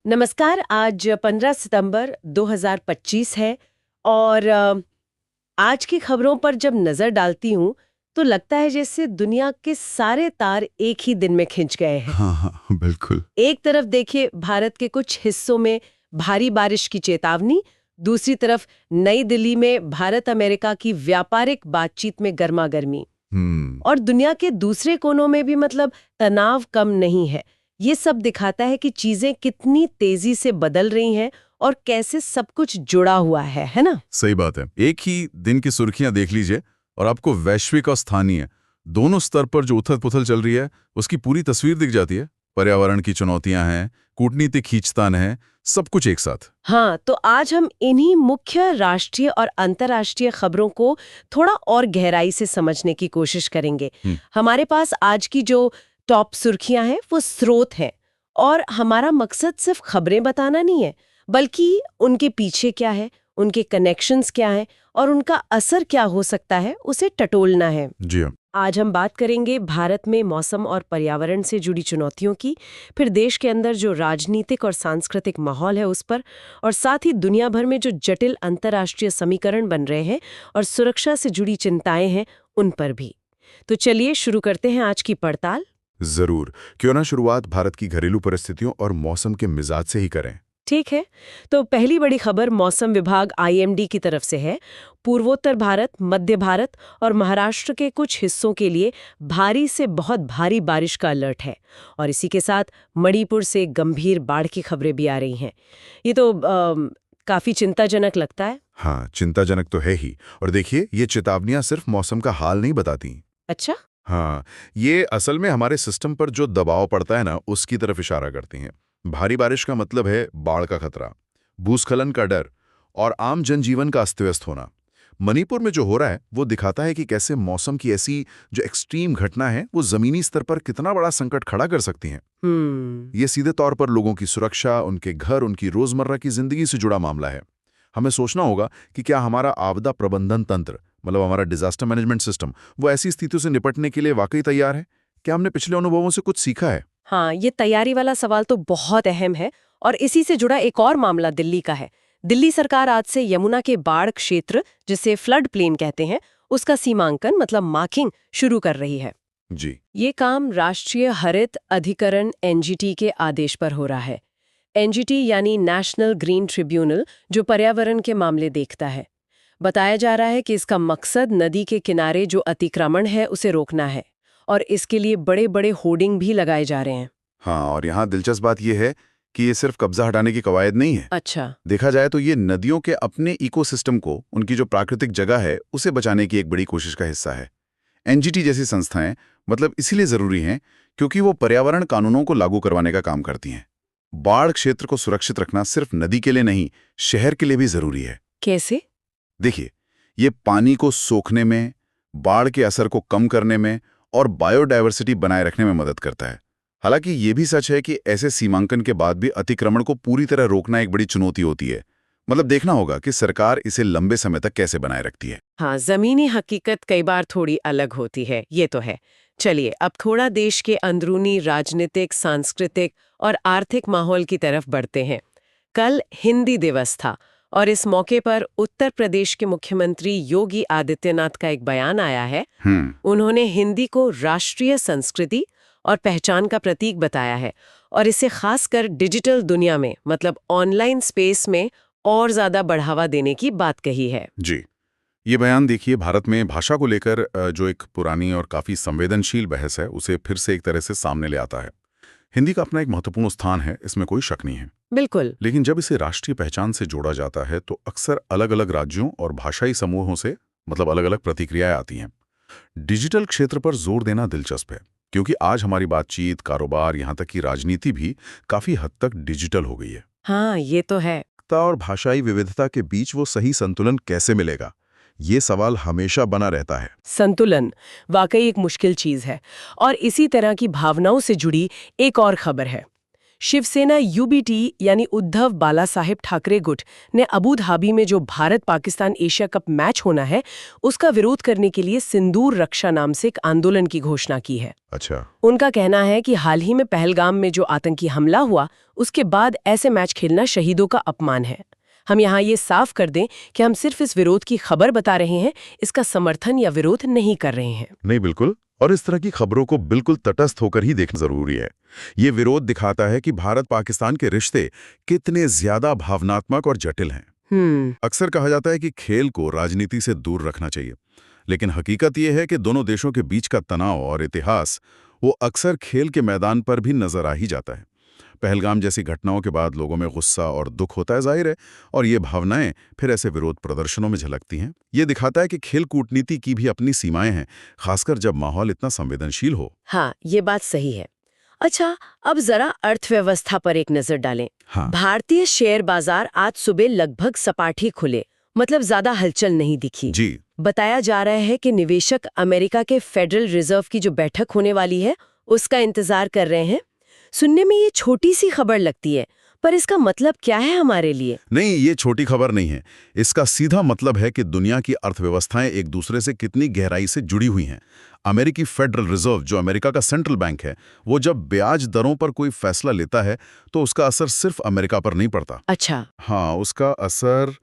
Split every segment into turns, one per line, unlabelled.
नमस्कार। आज 15 सितंबर 2025 है और आज की खबरों पर जब नजर डालती हूँ तो लगता है जैसे दुनिया के सारे तार एक ही दिन में खिंच गए हैं।
हाँ हाँ बिल्कुल।
एक तरफ देखिए भारत के कुछ हिस्सों में भारी बारिश की चेतावनी, दूसरी तरफ नई दिल्ली में भारत अमेरिका की व्यापारिक बातचीत में गर्मागर्मी,
हम्म।
और दुनिया के दूसरे कोनों में भी मतलब तनाव कम नहीं है। ये सब दिखाता है कि चीजें कितनी तेजी से बदल रही हैं और कैसे सब कुछ जुड़ा हुआ है ना?
सही बात है। एक ही दिन की सुर्खियां देख लीजिए और आपको वैश्विक और स्थानीय दोनों स्तर पर जो उथल पुथल चल रही है उसकी पूरी तस्वीर दिख जाती है। पर्यावरण की चुनौतियां हैं, कूटनीतिक खींचतान है, सब कुछ एक साथ।
हाँ, तो आज हम इन्हीं मुख्य राष्ट्रीय और अंतर्राष्ट्रीय खबरों को थोड़ा और गहराई से समझने की कोशिश करेंगे। हमारे पास आज की जो टॉप सुर्खियां हैं वो स्रोत हैं, और हमारा मकसद सिर्फ खबरें बताना नहीं है, बल्कि उनके पीछे क्या है, उनके कनेक्शंस क्या हैं और उनका असर क्या हो सकता है उसे टटोलना है।
जी हाँ।
आज हम बात करेंगे भारत में मौसम और पर्यावरण से जुड़ी चुनौतियों की, फिर देश के अंदर जो राजनीतिक और सांस्कृतिक माहौल है उस पर, और साथ ही दुनिया भर में जो जटिल अंतर्राष्ट्रीय समीकरण बन रहे हैं और सुरक्षा से जुड़ी चिंताएं हैं उन पर भी। तो चलिए शुरू करते हैं आज की पड़ताल।
जरूर। क्यों ना शुरुआत भारत की घरेलू परिस्थितियों और मौसम के मिजाज से ही करें।
ठीक है, तो पहली बड़ी खबर मौसम विभाग आईएमडी की तरफ से है। पूर्वोत्तर भारत, मध्य भारत और महाराष्ट्र के कुछ हिस्सों के लिए भारी से बहुत भारी बारिश का अलर्ट है, और इसी के साथ मणिपुर से गंभीर बाढ़ की खबरें भी आ रही हैं। ये तो काफी चिंताजनक लगता है।
हाँ, चिंताजनक तो है ही। और देखिए, ये चेतावनियां सिर्फ मौसम का हाल नहीं बताती।
अच्छा।
हाँ, ये असल में हमारे सिस्टम पर जो दबाव पड़ता है ना, उसकी तरफ इशारा करती हैं। भारी बारिश का मतलब है बाढ़ का खतरा, भूस्खलन का डर और आम जनजीवन का अस्त-व्यस्त होना। मणिपुर में जो हो रहा है वो दिखाता है कि कैसे मौसम की ऐसी जो एक्सट्रीम घटना है वो जमीनी स्तर पर कितना बड़ा संकट खड़ा कर सकती हैं। ये सीधे तौर पर लोगों की सुरक्षा, उनके घर, उनकी रोजमर्रा की जिंदगी से जुड़ा मामला है। हमें सोचना होगा कि क्या हमारा आपदा प्रबंधन तंत्र, मतलब हमारा डिजास्टर मैनेजमेंट सिस्टम, वो ऐसी स्थितियों से निपटने के लिए वाकई तैयार है? क्या हमने पिछले अनुभवों से कुछ सीखा है?
हाँ, ये तैयारी वाला सवाल तो बहुत अहम है, और इसी से जुड़ा एक और मामला दिल्ली का है। दिल्ली सरकार आज से यमुना के बाढ़ क्षेत्र, जिसे फ्लड प्लेन कहते हैं, उसका सीमांकन मतलब मार्किंग शुरू कर रही है।
जी।
ये काम राष्ट्रीय हरित अधिकरण एनजीटी के आदेश पर हो रहा है। एनजीटी यानी नेशनल ग्रीन ट्रिब्यूनल, जो पर्यावरण के मामले देखता है। बताया जा रहा है कि इसका मकसद नदी के किनारे जो अतिक्रमण है उसे रोकना है, और इसके लिए बड़े बड़े होर्डिंग भी लगाए जा रहे हैं।
हाँ, और यहाँ दिलचस्प बात यह है कि ये सिर्फ कब्जा हटाने की कवायद नहीं है।
अच्छा।
देखा जाए तो ये नदियों के अपने इकोसिस्टम को, उनकी जो प्राकृतिक जगह है, उसे बचाने की एक बड़ी कोशिश का हिस्सा है। एनजीटी जैसी संस्थाएं मतलब इसीलिए जरूरी हैं क्योंकि वो पर्यावरण कानूनों को लागू करवाने का काम करती हैं। बाढ़ क्षेत्र को सुरक्षित रखना सिर्फ नदी के लिए नहीं, शहर के लिए भी जरूरी है।
कैसे?
देखिए, ये पानी को सोखने में, बाढ़ के असर को कम करने में और बायोडायवर्सिटी बनाए रखने में मदद करता है। हालांकि ये भी सच है कि ऐसे सीमांकन के बाद भी अतिक्रमण को पूरी तरह रोकना एक बड़ी चुनौती होती है। मतलब देखना होगा कि सरकार इसे लंबे समय तक कैसे बनाए रखती है।
हाँ, जमीनी हकीकत कई बार थोड़ी अलग होती है, ये तो है। चलिए अब थोड़ा देश के अंदरूनी राजनीतिक, सांस्कृतिक और आर्थिक माहौल की तरफ बढ़ते हैं। कल हिंदी दिवस था, और इस मौके पर उत्तर प्रदेश के मुख्यमंत्री योगी आदित्यनाथ का एक बयान आया है। उन्होंने हिंदी को राष्ट्रीय संस्कृति और पहचान का प्रतीक बताया है, और इसे खासकर डिजिटल दुनिया में मतलब ऑनलाइन स्पेस में और ज्यादा बढ़ावा देने की बात कही है।
जी, ये बयान देखिए भारत में भाषा को लेकर जो एक पुरानी और काफी संवेदनशील बहस है उसे फिर से एक तरह से सामने ले आता है। हिंदी का अपना एक महत्वपूर्ण स्थान है, इसमें कोई शक नहीं है।
बिल्कुल।
लेकिन जब इसे राष्ट्रीय पहचान से जोड़ा जाता है तो अक्सर अलग-अलग राज्यों और भाषाई समूहों से मतलब अलग-अलग प्रतिक्रियाएं आती हैं। डिजिटल क्षेत्र पर जोर देना दिलचस्प है क्योंकि आज हमारी बातचीत, कारोबार, यहाँ तक कि राजनीति भी काफी हद तक डिजिटल हो गई है।
हाँ, ये तो है।
और भाषाई विविधता के बीच वो सही संतुलन कैसे मिलेगा, ये सवाल हमेशा बना रहता है।
संतुलन वाकई एक मुश्किल चीज है, और इसी तरह की भावनाओं से जुड़ी एक और खबर है। शिवसेना यूबीटी यानी उद्धव बाला साहेब ठाकरे गुट ने अबू धाबी में जो Bharat Pakistan Asia cup match होना है उसका विरोध करने के लिए सिंदूर रक्षा नाम से एक आंदोलन की घोषणा की है।
अच्छा।
उनका कहना है कि हाल ही में पहलगाम में जो आतंकी हमला हुआ उसके बाद ऐसे मैच खेलना शहीदों का अपमान है। हम यहाँ ये साफ कर दें कि हम सिर्फ इस विरोध की खबर बता रहे हैं, इसका समर्थन या विरोध नहीं कर रहे हैं।
नहीं, बिल्कुल। और इस तरह की खबरों को बिल्कुल तटस्थ होकर ही देखना जरूरी है। ये विरोध दिखाता है कि भारत पाकिस्तान के रिश्ते कितने ज्यादा भावनात्मक और जटिल हैं। अक्सर कहा जाता है कि खेल को राजनीति से दूर रखना चाहिए, लेकिन हकीकत यह है कि दोनों देशों के बीच का तनाव और इतिहास वो अक्सर खेल के मैदान पर भी नजर आ ही जाता है। पहलगाम जैसी घटनाओं के बाद लोगों में गुस्सा और दुख होता है, जाहिर है, और ये भावनाएं फिर ऐसे विरोध प्रदर्शनों में झलकती हैं। ये दिखाता है कि खेल कूटनीति की भी अपनी सीमाएं हैं, खासकर जब माहौल इतना संवेदनशील हो।
हाँ, ये बात सही है। अच्छा, अब जरा अर्थव्यवस्था पर एक नजर डालें।
हाँ।
भारतीय शेयर बाजार आज सुबह लगभग सपाट खुले, मतलब ज्यादा हलचल नहीं दिखी।
जी।
बताया जा रहा है कि निवेशक अमेरिका के फेडरल रिजर्व की जो बैठक होने वाली है उसका इंतजार कर रहे हैं। सुनने में ये छोटी सी खबर लगती है, पर इसका मतलब क्या है हमारे लिए?
नहीं, ये छोटी खबर नहीं है। इसका सीधा मतलब है कि दुनिया की अर्थव्यवस्थाएं एक दूसरे से कितनी गहराई से जुड़ी हुई हैं। अमेरिकी फेडरल रिजर्व, जो अमेरिका का सेंट्रल बैंक है, वो जब ब्याज दरों पर कोई फैसला लेता है तो उसका असर सिर्फ अमेरिका पर नहीं पड़ता।
अच्छा।
हाँ, उसका असर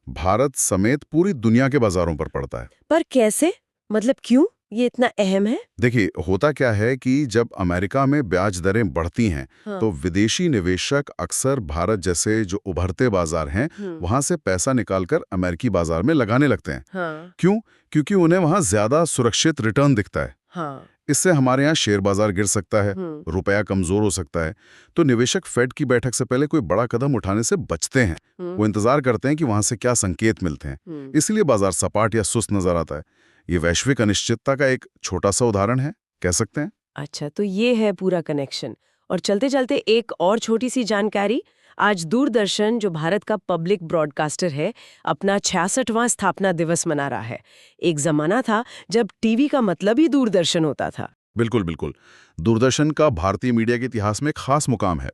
भारत समेत पूरी दुनिया के बाजारों पर पड़ता है।
पर कैसे? मतलब क्यों ये इतना अहम है?
देखिए, होता क्या है कि जब अमेरिका में ब्याज दरें बढ़ती हैं,
हाँ।
तो विदेशी निवेशक अक्सर भारत जैसे जो उभरते बाजार हैं वहां से पैसा निकालकर अमेरिकी बाजार में लगाने लगते हैं।
हाँ।
क्यों? क्योंकि उन्हें वहां ज्यादा सुरक्षित रिटर्न दिखता है।
हाँ।
इससे हमारे यहाँ शेयर बाजार गिर सकता है, रुपया कमजोर हो सकता है, तो निवेशक फेड की बैठक से पहले कोई बड़ा कदम उठाने से बचते हैं। वो इंतजार करते हैं कि वहां से क्या संकेत मिलते हैं। इसलिए बाजार सपाट या सुस्त नजर आता है। ये वैश्विक अनिश्चितता का एक छोटा सा उदाहरण है, कह सकते हैं।
अच्छा, तो ये है पूरा कनेक्शन। और चलते चलते एक और छोटी सी जानकारी। आज दूरदर्शन, जो भारत का पब्लिक ब्रॉडकास्टर है, अपना 66वां स्थापना दिवस मना रहा है। एक जमाना था जब टीवी का मतलब ही दूरदर्शन होता था।
बिल्कुल बिल्कुल। दूरदर्शन का भारतीय मीडिया के इतिहास में एक खास मुकाम है।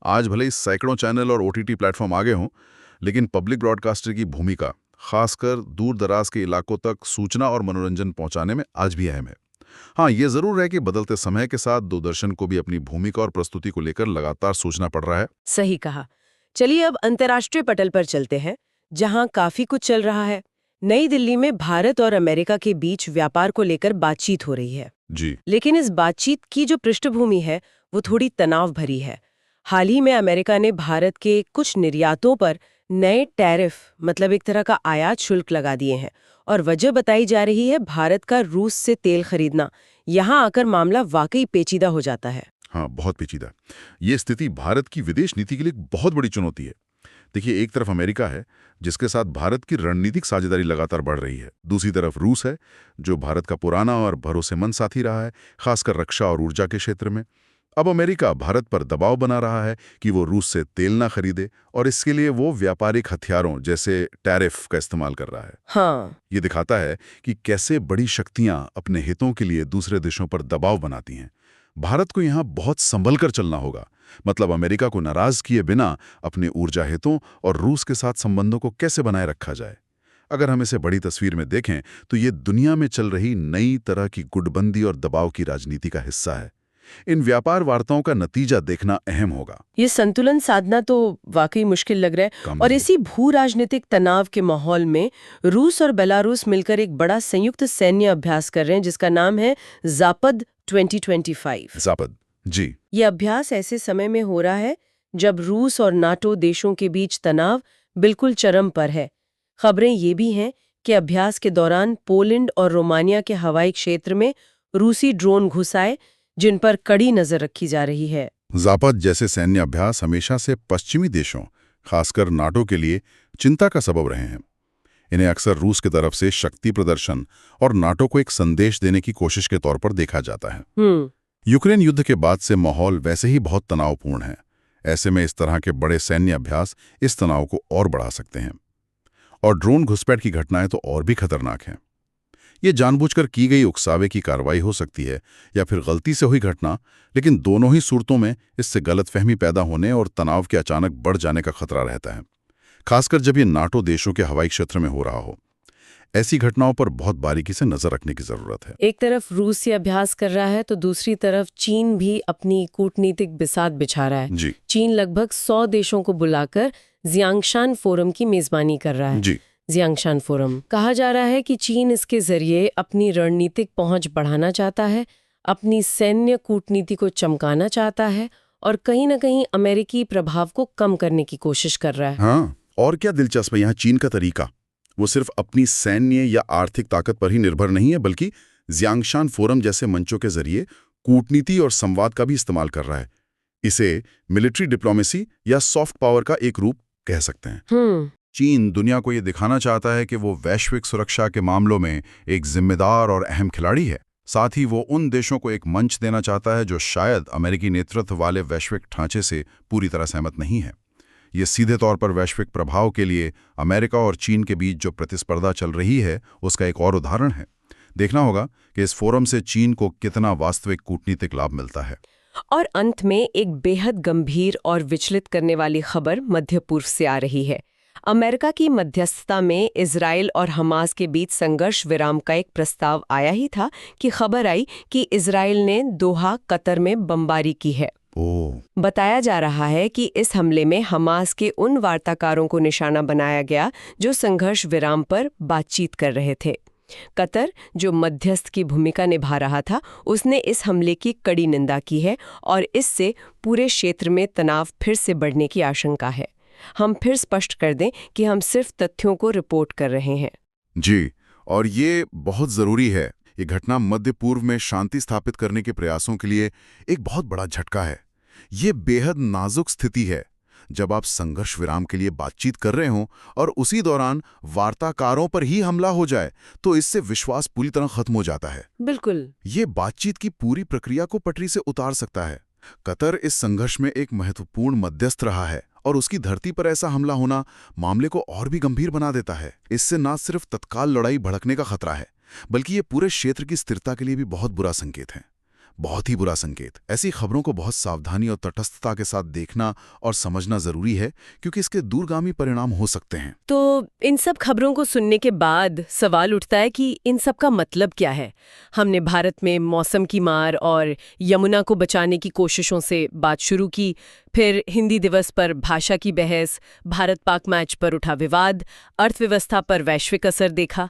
आज भले ही सैकड़ों चैनल और OTT प्लेटफॉर्म आगे हों, लेकिन पब्लिक ब्रॉडकास्टर की भूमिका खासकर दूर दराज के इलाकों तक सूचना और मनोरंजन पहुंचाने में आज भी अहम है। हाँ, ये जरूर है कि बदलते समय के साथ दूरदर्शन को भी अपनी भूमिका और प्रस्तुति को लेकर लगातार सोचना पड़ रहा है।
सही कहा। चलिए अब अंतर्राष्ट्रीय पटल पर चलते हैं, जहां काफी कुछ चल रहा है। नई दिल्ली में भारत और अमेरिका के बीच व्यापार को लेकर बातचीत हो रही है।
जी।
लेकिन इस बातचीत की जो पृष्ठभूमि है वो थोड़ी तनाव भरी है। हाल ही में अमेरिका ने भारत के कुछ निर्यातों पर नए टैरिफ, मतलब एक तरह का आयात शुल्क लगा दिए हैं, और वजह बताई जा रही है भारत का रूस से तेल खरीदना। यहाँ आकर मामला वाकई पेचीदा हो जाता है।
हाँ, बहुत पेचीदा। ये स्थिति भारत की विदेश नीति के लिए एक बहुत बड़ी चुनौती है। देखिए, एक तरफ अमेरिका है जिसके साथ भारत की रणनीतिक साझेदारी लगातार बढ़ रही है। दूसरी तरफ रूस है जो भारत का पुराना और भरोसेमंद साथी रहा है, खासकर रक्षा और ऊर्जा के क्षेत्र में। अब अमेरिका भारत पर दबाव बना रहा है कि वो रूस से तेल ना खरीदे, और इसके लिए वो व्यापारिक हथियारों जैसे टैरिफ का इस्तेमाल कर रहा है।
हाँ।
ये दिखाता है कि कैसे बड़ी शक्तियां अपने हितों के लिए दूसरे देशों पर दबाव बनाती हैं। भारत को यहाँ बहुत संभल कर चलना होगा, मतलब अमेरिका को नाराज किए बिना अपने ऊर्जा हितों और रूस के साथ संबंधों को कैसे बनाए रखा जाए। अगर हम इसे बड़ी तस्वीर में देखें तो ये दुनिया में चल रही नई तरह की गुटबंदी और दबाव की राजनीति का हिस्सा है। इन व्यापार वार्ताओं का नतीजा देखना अहम होगा।
ये संतुलन साधना तो वाकई मुश्किल लग रहा है। और इसी भू राजनीतिक तनाव के माहौल में रूस और बेलारूस मिलकर एक बड़ा संयुक्त सैन्य अभ्यास कर रहे हैं जिसका नाम है ज़ापद 2025।
ज़ापद, जी।
ये अभ्यास ऐसे समय में हो रहा है जब रूस और नाटो देशों के बीच तनाव बिल्कुल चरम पर है। खबरें ये भी हैं कि अभ्यास के दौरान पोलैंड और रोमानिया के हवाई क्षेत्र में रूसी ड्रोन घुस आए, जिन पर कड़ी नजर रखी जा रही है।
ज़ापद जैसे सैन्य अभ्यास हमेशा से पश्चिमी देशों, खासकर नाटो के लिए चिंता का सबब रहे हैं। इन्हें अक्सर रूस की तरफ से शक्ति प्रदर्शन और नाटो को एक संदेश देने की कोशिश के तौर पर देखा जाता है। यूक्रेन युद्ध के बाद से माहौल वैसे ही बहुत तनावपूर्ण है। ऐसे में इस तरह के बड़े सैन्य अभ्यास इस तनाव को और बढ़ा सकते हैं। और ड्रोन घुसपैठ की घटनाएं तो और भी खतरनाक हैं। ये जानबूझकर की गई उकसावे की कार्रवाई हो सकती है या फिर गलती से हुई घटना, लेकिन दोनों ही सूरतों में इससे गलतफहमी पैदा होने और तनाव के अचानक बढ़ जाने का खतरा रहता है, खासकर जब ये नाटो देशों के हवाई क्षेत्र में हो रहा हो। ऐसी घटनाओं पर बहुत बारीकी से नजर रखने की जरूरत है।
एक तरफ रूस ये अभ्यास कर रहा है तो दूसरी तरफ चीन भी अपनी कूटनीतिक बिसात बिछा रहा है।
जी
चीन लगभग 100 देशों को बुलाकर जियांगशान फोरम की मेजबानी कर रहा है।
जी
जियांगशान फोरम कहा जा रहा है कि चीन इसके जरिए अपनी रणनीतिक पहुंच बढ़ाना चाहता है, अपनी सैन्य कूटनीति को चमकाना चाहता है और कहीं न कहीं अमेरिकी प्रभाव को कम करने की कोशिश कर रहा है।
हाँ, और क्या दिलचस्प है यहाँ चीन का तरीका। वो सिर्फ अपनी सैन्य या आर्थिक ताकत पर ही निर्भर नहीं है, बल्कि जियांगशान फोरम जैसे मंचों के जरिए कूटनीति और संवाद का भी इस्तेमाल कर रहा है। इसे मिलिट्री डिप्लोमेसी या सॉफ्ट पावर का एक रूप कह सकते हैं। चीन दुनिया को ये दिखाना चाहता है कि वो वैश्विक सुरक्षा के मामलों में एक जिम्मेदार और अहम खिलाड़ी है। साथ ही वो उन देशों को एक मंच देना चाहता है जो शायद अमेरिकी नेतृत्व वाले वैश्विक ढांचे से पूरी तरह सहमत नहीं है। ये सीधे तौर पर वैश्विक प्रभाव के लिए अमेरिका और चीन के बीच जो प्रतिस्पर्धा चल रही है उसका एक और उदाहरण है। देखना होगा कि इस फोरम से चीन को कितना वास्तविक कूटनीतिक लाभ मिलता है।
और अंत में एक बेहद गंभीर और विचलित करने वाली खबर मध्य पूर्व से आ रही है। अमेरिका की मध्यस्थता में इजराइल और हमास के बीच संघर्ष विराम का एक प्रस्ताव आया ही था कि खबर आई कि इजराइल ने दोहा, कतर में बमबारी की है। बताया जा रहा है कि इस हमले में हमास के उन वार्ताकारों को निशाना बनाया गया जो संघर्ष विराम पर बातचीत कर रहे थे। कतर, जो मध्यस्थ की भूमिका निभा रहा था, उसने इस हमले की कड़ी निंदा की है और इससे पूरे क्षेत्र में तनाव फिर से बढ़ने की आशंका है। हम फिर स्पष्ट कर दें कि हम सिर्फ तथ्यों को रिपोर्ट कर रहे हैं।
जी, और ये बहुत जरूरी है। ये घटना मध्य पूर्व में शांति स्थापित करने के प्रयासों के लिए एक बहुत बड़ा झटका है। ये बेहद नाजुक स्थिति है जब आप संघर्ष विराम के लिए बातचीत कर रहे हों और उसी दौरान वार्ताकारों पर ही हमला हो जाए, तो इससे विश्वास पूरी तरह खत्म हो जाता है।
बिल्कुल,
ये बातचीत की पूरी प्रक्रिया को पटरी से उतार सकता है। कतर इस संघर्ष में एक महत्वपूर्ण मध्यस्थ रहा है और उसकी धरती पर ऐसा हमला होना मामले को और भी गंभीर बना देता है। इससे न सिर्फ तत्काल लड़ाई भड़कने का खतरा है, बल्कि ये पूरे क्षेत्र की स्थिरता के लिए भी बहुत बुरा संकेत है। बहुत ही बुरा संकेत। ऐसी खबरों को बहुत सावधानी और तटस्थता के साथ देखना और समझना जरूरी है, क्योंकि इसके दूरगामी परिणाम हो सकते हैं।
तो इन सब खबरों को सुनने के बाद सवाल उठता है कि इन सब का मतलब क्या है। हमने भारत में मौसम की मार और यमुना को बचाने की कोशिशों से बात शुरू की, फिर हिंदी दिवस पर भाषा की बहस, भारत पाक मैच पर उठा विवाद, अर्थव्यवस्था पर वैश्विक असर देखा,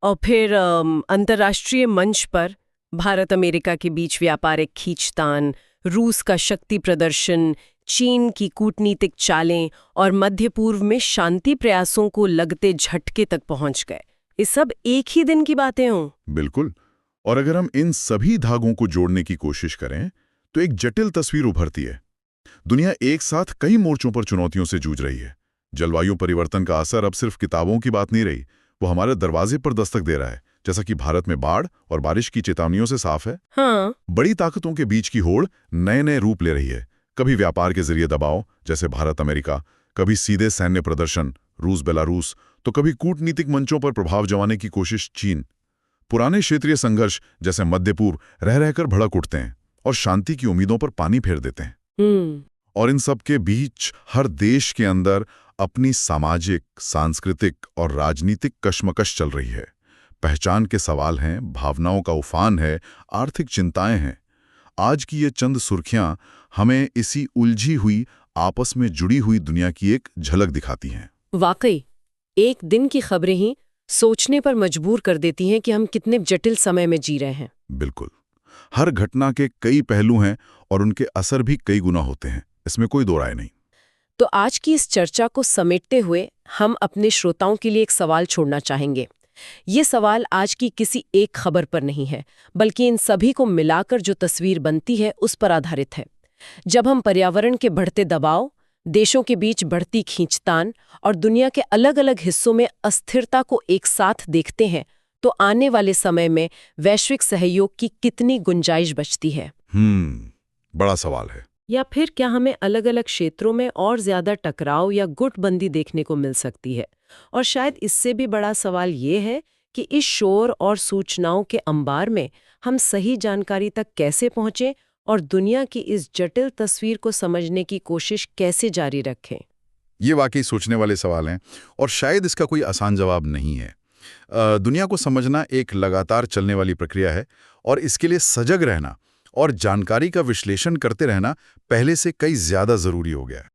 और फिर अंतर्राष्ट्रीय मंच पर भारत अमेरिका के बीच व्यापारिक खींचतान, रूस का शक्ति प्रदर्शन, चीन की कूटनीतिक चालें और मध्य पूर्व में शांति प्रयासों को लगते झटके तक पहुंच गए। ये सब एक ही दिन की बातें हों?
बिल्कुल। और अगर हम इन सभी धागों को जोड़ने की कोशिश करें तो एक जटिल तस्वीर उभरती है। दुनिया एक साथ कई मोर्चों पर चुनौतियों से जूझ रही है। जलवायु परिवर्तन का असर अब सिर्फ किताबों की बात नहीं रही, वो हमारे दरवाजे पर दस्तक दे रहा है, जैसा कि भारत में बाढ़ और बारिश की चेतावनियों से साफ है।
हाँ।
बड़ी ताकतों के बीच की होड़ नए नए रूप ले रही है। कभी व्यापार के जरिए दबाव, जैसे भारत अमेरिका, कभी सीधे सैन्य प्रदर्शन, रूस बेलारूस, तो कभी कूटनीतिक मंचों पर प्रभाव जमाने की कोशिश, चीन। पुराने क्षेत्रीय संघर्ष जैसे मध्य पूर्व रह रहकर भड़क उठते हैं और शांति की उम्मीदों पर पानी फेर देते हैं। और इन सब के बीच हर देश के अंदर अपनी सामाजिक, सांस्कृतिक और राजनीतिक कशमकश चल रही है। पहचान के सवाल हैं, भावनाओं का उफान है, आर्थिक चिंताएं हैं। आज की ये चंद सुर्खियां हमें इसी उलझी हुई, आपस में जुड़ी हुई दुनिया की एक झलक दिखाती हैं।
वाकई एक दिन की खबरें ही सोचने पर मजबूर कर देती हैं कि हम कितने जटिल समय में जी रहे हैं।
बिल्कुल। हर घटना के कई पहलू हैं और उनके असर भी कई गुना होते हैं, इसमें कोई दो राय नहीं।
तो आज की इस चर्चा को समेटते हुए हम अपने श्रोताओं के लिए एक सवाल छोड़ना चाहेंगे। ये सवाल आज की किसी एक खबर पर नहीं है, बल्कि इन सभी को मिलाकर जो तस्वीर बनती है उस पर आधारित है। जब हम पर्यावरण के बढ़ते दबाव, देशों के बीच बढ़ती खींचतान और दुनिया के अलग अलग हिस्सों में अस्थिरता को एक साथ देखते हैं, तो आने वाले समय में वैश्विक सहयोग की कितनी गुंजाइश बचती है?
बड़ा सवाल है।
या फिर क्या हमें अलग अलग क्षेत्रों में और ज्यादा टकराव या गुटबंदी देखने को मिल सकती है? और शायद इससे भी बड़ा सवाल ये है कि इस शोर और सूचनाओं के अंबार में हम सही जानकारी तक कैसे पहुंचें और दुनिया की इस जटिल तस्वीर को समझने की कोशिश कैसे जारी रखें।
ये वाकई सोचने वाले सवाल हैं और शायद इसका कोई आसान जवाब नहीं है। दुनिया को समझना एक लगातार चलने वाली प्रक्रिया है और इसके लिए सजग रहना और जानकारी का विश्लेषण करते रहना पहले से कई ज़्यादा ज़रूरी हो गया है।